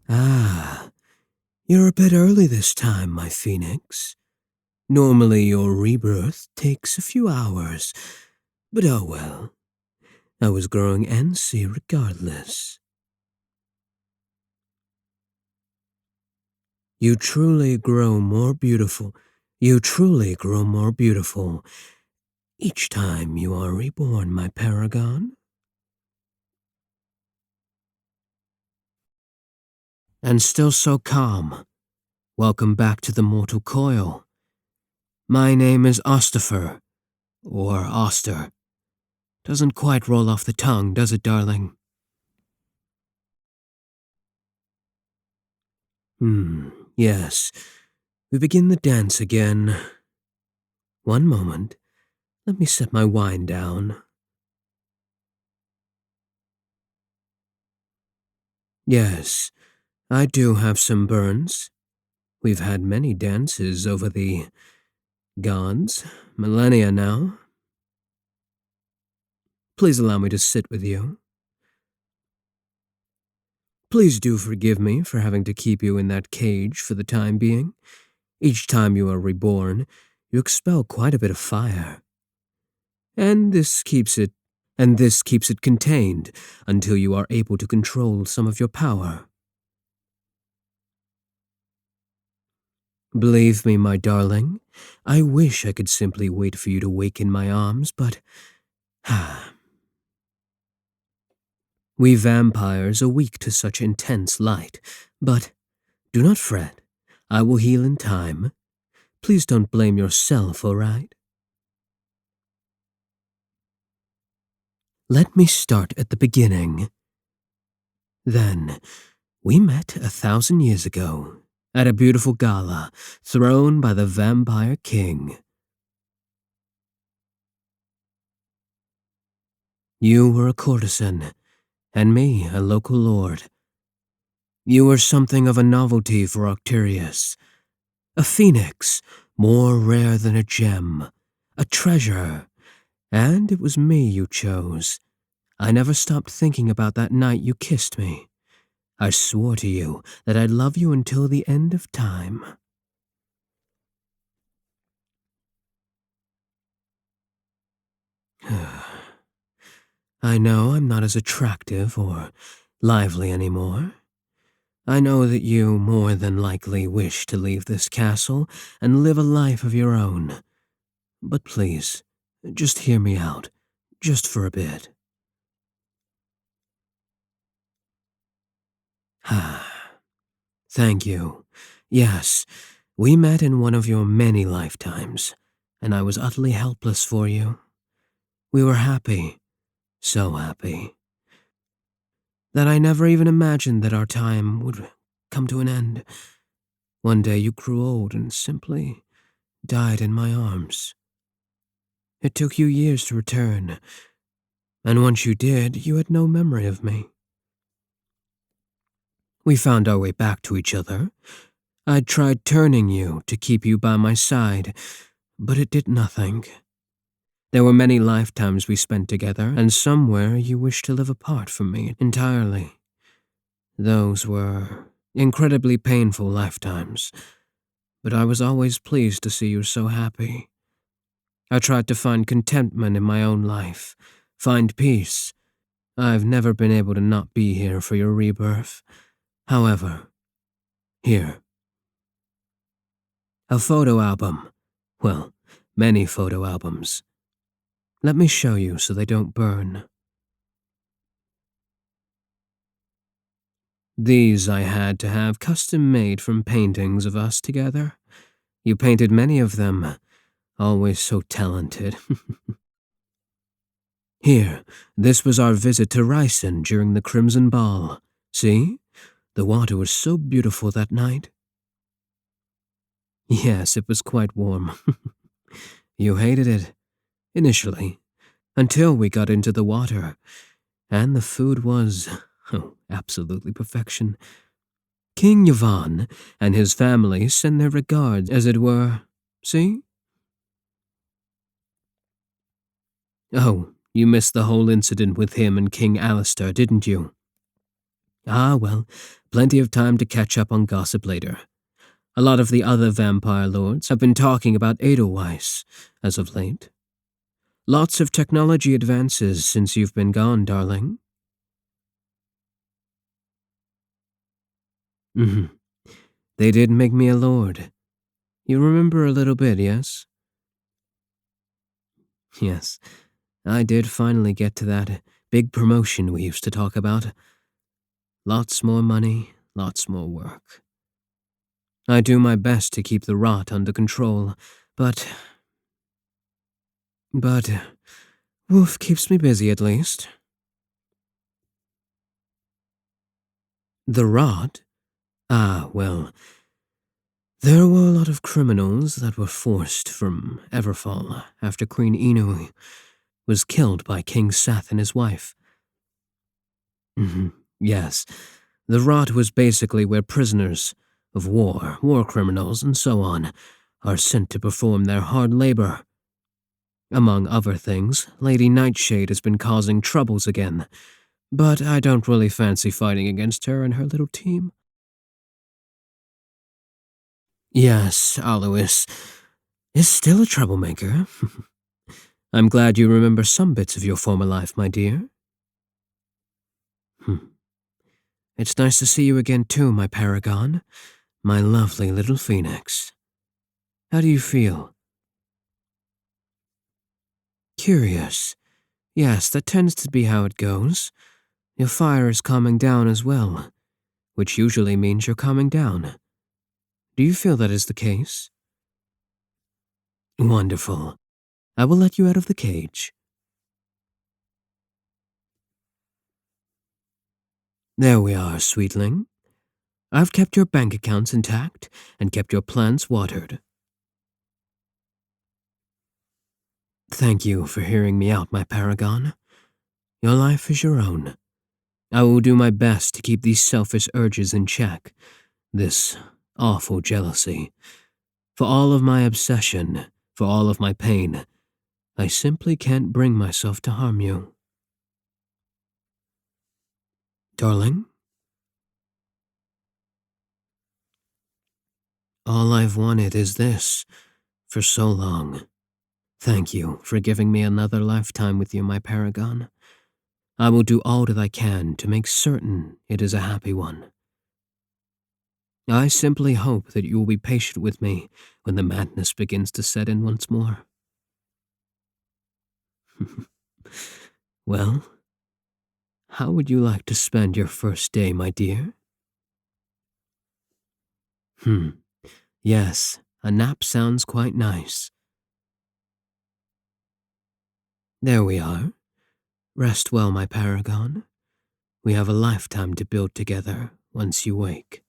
Ah, you're a bit early this time, my phoenix. Normally your rebirth takes a few hours, but oh well. I was growing antsy regardless. You truly grow more beautiful. You truly grow more beautiful each time you are reborn, my paragon. And still so calm. Welcome back to the mortal coil. My name is Ostofer, or Oster. Doesn't quite roll off the tongue, does it, darling? Yes. We begin the dance again. One moment. Let me set my wine down. Yes, I do have some burns. We've had many dances over the gods, millennia now. Please allow me to sit with you. Please do forgive me for having to keep you in that cage for the time being. Each time you are reborn, you expel quite a bit of fire. And this keeps it contained until you are able to control some of your power. Believe me, my darling, I wish I could simply wait for you to wake in my arms, but we vampires are weak to such intense light. But do not fret. I will heal in time. Please don't blame yourself, all right? Let me start at the beginning. Then, we met 1,000 years ago at a beautiful gala thrown by the Vampire King. You were a courtesan, and me a local lord. You were something of a novelty for Octarius, a phoenix more rare than a gem, a treasure, and it was me you chose. I never stopped thinking about that night you kissed me. I swore to you that I'd love you until the end of time. I know I'm not as attractive or lively anymore. I know that you more than likely wish to leave this castle and live a life of your own. But please, just hear me out, just for a bit. Thank you. Yes, we met in one of your many lifetimes, and I was utterly helpless for you. We were happy, so happy, that I never even imagined that our time would come to an end. One day you grew old and simply died in my arms. It took you years to return, and once you did, you had no memory of me. We found our way back to each other. I tried turning you to keep you by my side, but it did nothing. There were many lifetimes we spent together, and somewhere you wished to live apart from me entirely. Those were incredibly painful lifetimes, but I was always pleased to see you so happy. I tried to find contentment in my own life, find peace. I've never been able to not be here for your rebirth. However, here. A photo album. Well, many photo albums. Let me show you so they don't burn. These I had to have custom made from paintings of us together. You painted many of them, always so talented. Here, this was our visit to Ryson during the Crimson Ball. See? The water was so beautiful that night. Yes, it was quite warm. You hated it, initially, until we got into the water, and the food was, absolutely perfection. King Yvonne and his family send their regards, as it were. See? Oh, you missed the whole incident with him and King Alistair, didn't you? Ah, well, plenty of time to catch up on gossip later. A lot of the other vampire lords have been talking about Edelweiss as of late. Lots of technology advances since you've been gone, darling. Mhm. They did make me a lord. You remember a little bit, yes? Yes, I did finally get to that big promotion we used to talk about. Lots more money, lots more work. I do my best to keep the rot under control, but. But. Wolf keeps me busy at least. The rot? Ah, well. There were a lot of criminals that were forced from Everfall after Queen Inu was killed by King Seth and his wife. Yes, the rot was basically where prisoners of war criminals, and so on, are sent to perform their hard labor. Among other things, Lady Nightshade has been causing troubles again, but I don't really fancy fighting against her and her little team. Yes, Alois is still a troublemaker. I'm glad you remember some bits of your former life, my dear. It's nice to see you again too, my paragon, my lovely little phoenix. How do you feel? Curious. Yes, that tends to be how it goes. Your fire is calming down as well, which usually means you're calming down. Do you feel that is the case? Wonderful. I will let you out of the cage. There we are, sweetling. I've kept your bank accounts intact and kept your plants watered. Thank you for hearing me out, my paragon. Your life is your own. I will do my best to keep these selfish urges in check, this awful jealousy. For all of my obsession, for all of my pain, I simply can't bring myself to harm you. Darling? All I've wanted is this, for so long. Thank you for giving me another lifetime with you, my paragon. I will do all that I can to make certain it is a happy one. I simply hope that you will be patient with me when the madness begins to set in once more. Well, how would you like to spend your first day, my dear? Yes, a nap sounds quite nice. There we are. Rest well, my paragon. We have a lifetime to build together once you wake.